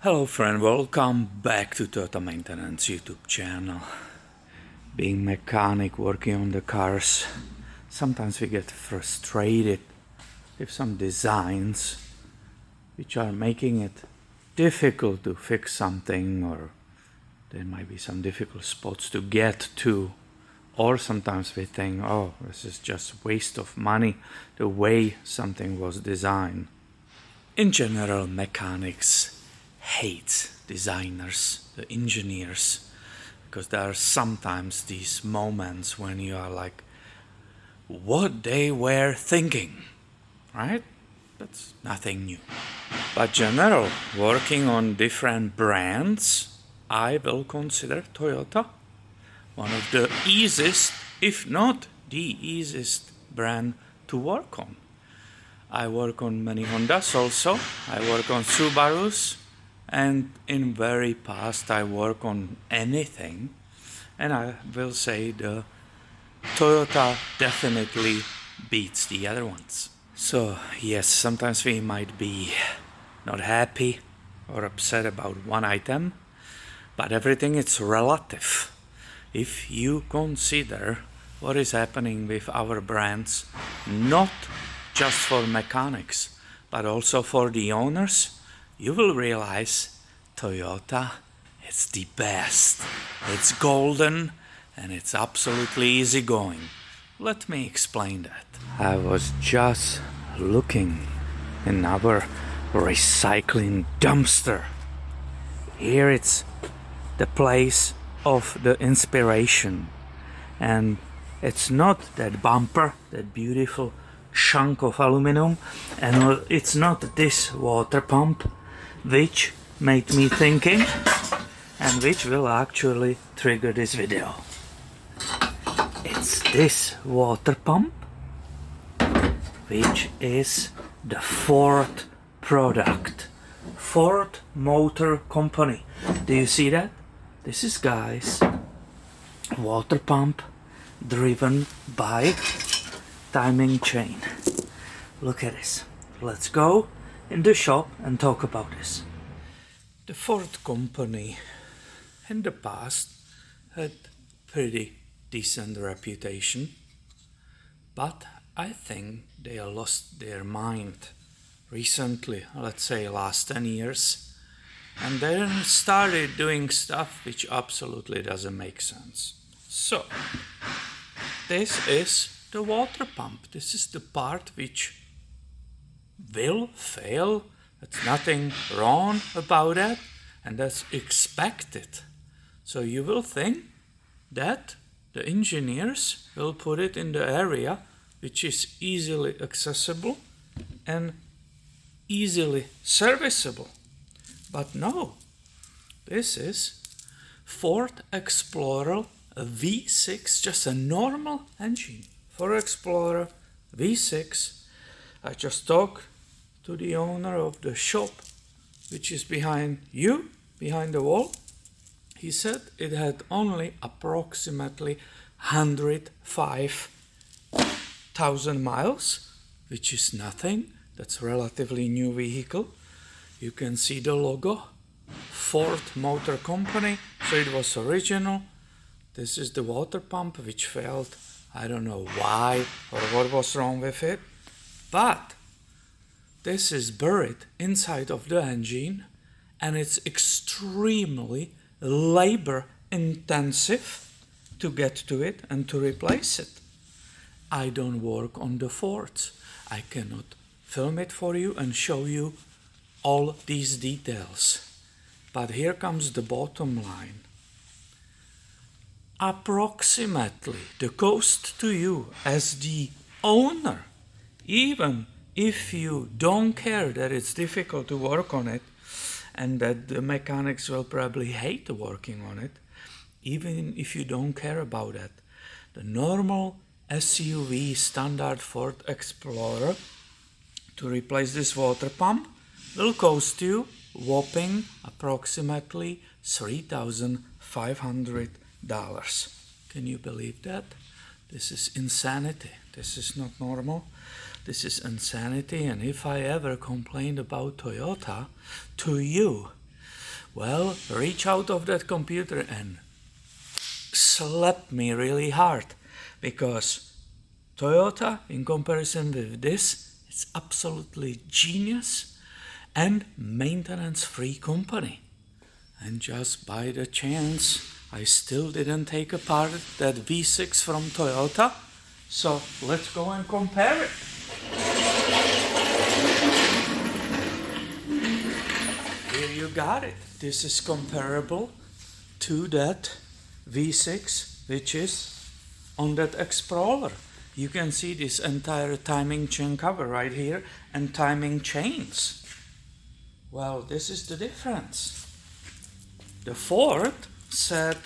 Hello friend, welcome back to Toyota Maintenance YouTube channel. Being mechanic, working on the cars, sometimes we get frustrated with some designs which are making it difficult to fix something, or there might be some difficult spots to get to, or sometimes we think, oh, this is just waste of money the way something was designed. In general, mechanics hate designers, the engineers, because there are sometimes these moments when you are like, what they were thinking, right? That's nothing new. But general, working on different brands, I will consider Toyota one of the easiest, if not the easiest brand to work on. I work on many Hondas also, I work on Subarus, and in very past I work on anything, and I will say the Toyota definitely beats the other ones. So yes, sometimes we might be not happy or upset about one item, but everything is relative. If you consider what is happening with our brands, not just for mechanics, but also for the owners, you will realize Toyota is the best. It's golden and it's absolutely easygoing. Let me explain that. I was just looking in our recycling dumpster. Here it's the place of the inspiration. And it's not that bumper, that beautiful chunk of aluminum, and it's not this water pump which made me thinking and which will actually trigger this video. It's this water pump, which is the Ford product, Ford Motor Company. Do you see that? This is, guys, water pump driven by timing chain. Look at this. Let's go in the shop and talk about this. The Ford company in the past had pretty decent reputation, but I think they lost their mind recently, let's say last 10 years, and then started doing stuff which absolutely doesn't make sense. So this is the water pump. This is the part which will fail. There's nothing wrong about that, and that's expected. So you will think that the engineers will put it in the area which is easily accessible and easily serviceable. But no, this is Ford Explorer V6, just a normal engine. Ford Explorer V6. I just talked to the owner of the shop, which is behind you, behind the wall. He said it had only approximately 105,000 miles, which is nothing. That's a relatively new vehicle. You can see the logo, Ford Motor Company, so it was original. This is the water pump which failed. I don't know why or what was wrong with it, but this is buried inside of the engine, and it's extremely labor intensive to get to it and to replace it. I don't work on the Fords. I cannot film it for you and show you all these details. But here comes the bottom line. Approximately the cost to you as the owner, even if you don't care that it's difficult to work on it and that the mechanics will probably hate working on it, even if you don't care about that, the normal SUV standard Ford Explorer to replace this water pump will cost you whopping approximately $3,500. Can you believe that? This is insanity. This is not normal. This is insanity, and if I ever complained about Toyota to you, Well, reach out of that computer and slap me really hard, because Toyota, in comparison with this, it's absolutely genius and maintenance-free company. And just by the chance, I still didn't take apart that V6 from Toyota, so let's go and compare it. Here you got it. This is comparable to that V6, which is on that Explorer. You can see this entire timing chain cover right here and timing chains. Well, this is the difference. The Ford said,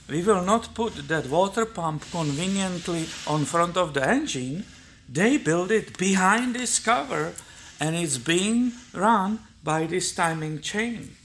we will not put that water pump conveniently on front of the engine. They build it behind this cover and it's being run by this timing chain.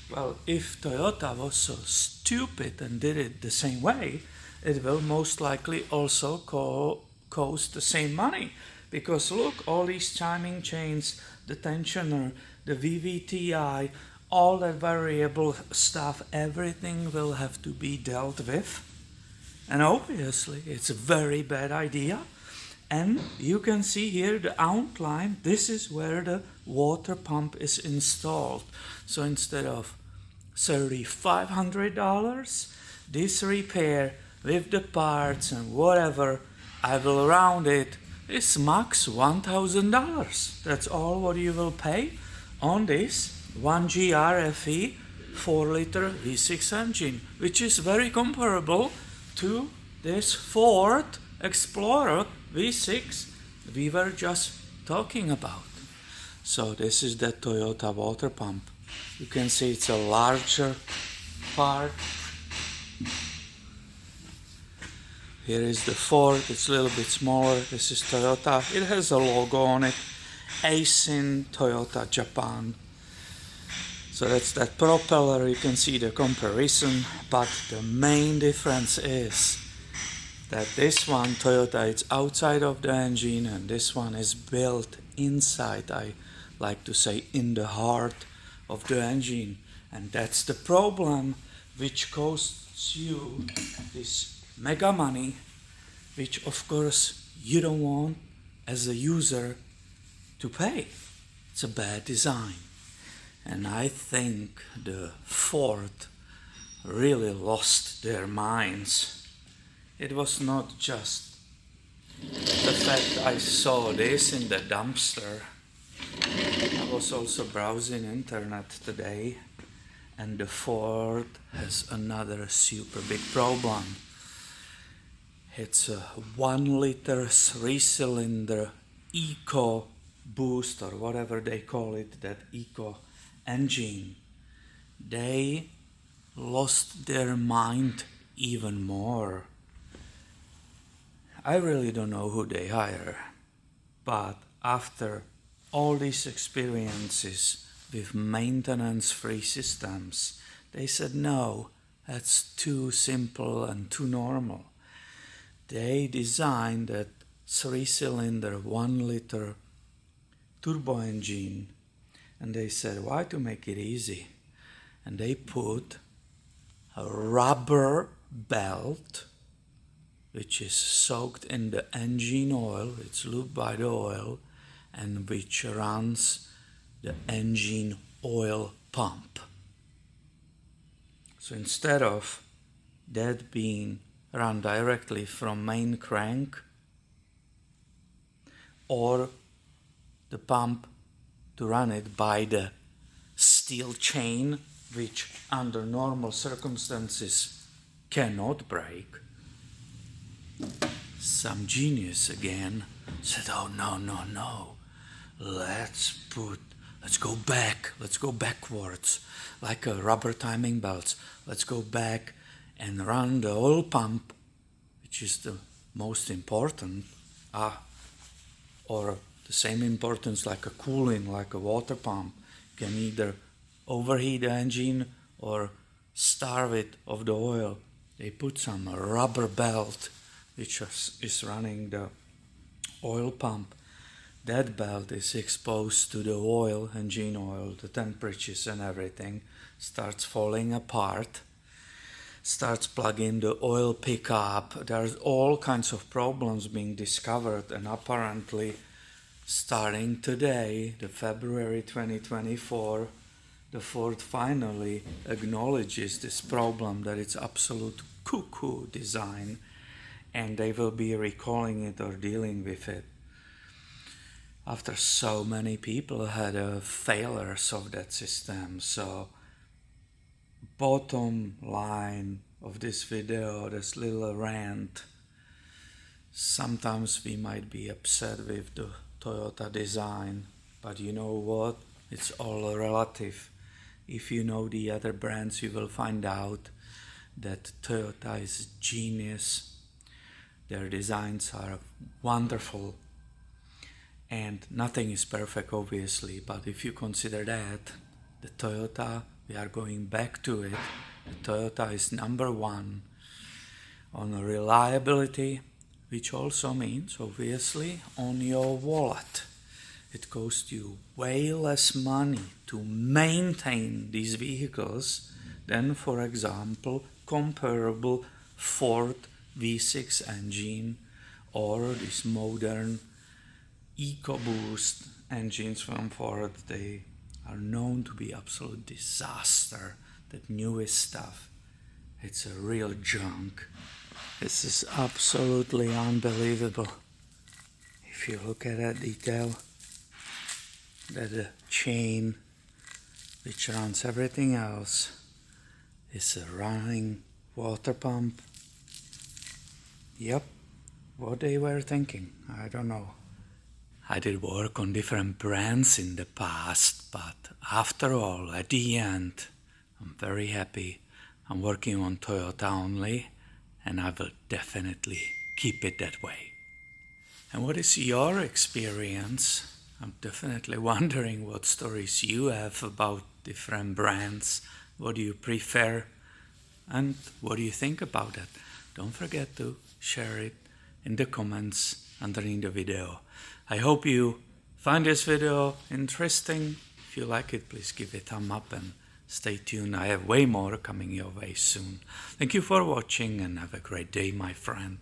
Well, if Toyota was so stupid and did it the same way, it will most likely also cost the same money. Because look, all these timing chains, the tensioner, the VVTi, all that variable stuff, everything will have to be dealt with. And obviously, it's a very bad idea. And you can see here the outline. This is where the water pump is installed. So instead of $3,500, this repair with the parts and whatever, I will round it, is max $1,000. That's all what you will pay on this 1GR-FE 4-liter V6 engine, which is very comparable to this Ford Explorer V6 we were just talking about. So this is the Toyota water pump. You can see it's a larger part. Here is the Ford, it's a little bit smaller. This is Toyota. It has a logo on it, Aisin Toyota Japan. So that's that propeller. You can see the comparison, but the main difference is that this one, Toyota, it's outside of the engine, and this one is built inside, I like to say, in the heart of the engine. And that's the problem, which costs you this mega money, which of course you don't want as a user to pay. It's a bad design. And I think the Ford really lost their minds. It was not just the fact I saw this in the dumpster. I was also browsing internet today, and the Ford has another super big problem. It's a 1-liter 3-cylinder Eco Boost, or whatever they call it, that Eco engine. They lost their mind even more. I really don't know who they hire, but after all these experiences with maintenance-free systems, they said no, that's too simple and too normal. They designed that 3-cylinder 1-liter turbo engine, and they said, why to make it easy? And they put a rubber belt which is soaked in the engine oil, it's lubed by the oil, and which runs the engine oil pump. So instead of that being run directly from main crank, or the pump to run it by the steel chain, which under normal circumstances cannot break, some genius again said, oh no, let's go backwards, like a rubber timing belts. Let's go back and run the oil pump, which is the most important, or the same importance like a cooling, like a water pump. You can either overheat the engine or starve it of the oil. They put some rubber belt which is running the oil pump. that belt is exposed to the oil, engine oil, the temperatures and everything, starts falling apart, starts plugging the oil pickup. There's all kinds of problems being discovered, and apparently starting today, the February 2024, the Ford finally acknowledges this problem, that it's absolute cuckoo design, and they will be recalling it or dealing with it after so many people had failures of that system. So bottom line of this video, this little rant, sometimes we might be upset with the Toyota design, but you know what? It's all relative. If you know the other brands, you will find out that Toyota is genius. Their designs are wonderful, and nothing is perfect, obviously, but if you consider that, the Toyota, we are going back to it, the Toyota is number one on reliability, which also means, obviously, on your wallet. It costs you way less money to maintain these vehicles than, for example, comparable Ford V6 engine or these modern EcoBoost engines from Ford. They are known to be absolute disaster. That newest stuff, it's a real junk. This is absolutely unbelievable. If you look at that detail, that the chain which runs everything else is a running water pump. Yep, what they were thinking, I don't know. I did work on different brands in the past, but after all, at the end, I'm very happy. I'm working on Toyota only, and I will definitely keep it that way. And what is your experience? I'm definitely wondering what stories you have about different brands. What do you prefer? And what do you think about it? Don't forget to share it in the comments underneath the video. I hope you find this video interesting. If you like it, please give it a thumb up and stay tuned. I have way more coming your way soon. Thank you for watching and have a great day, my friend.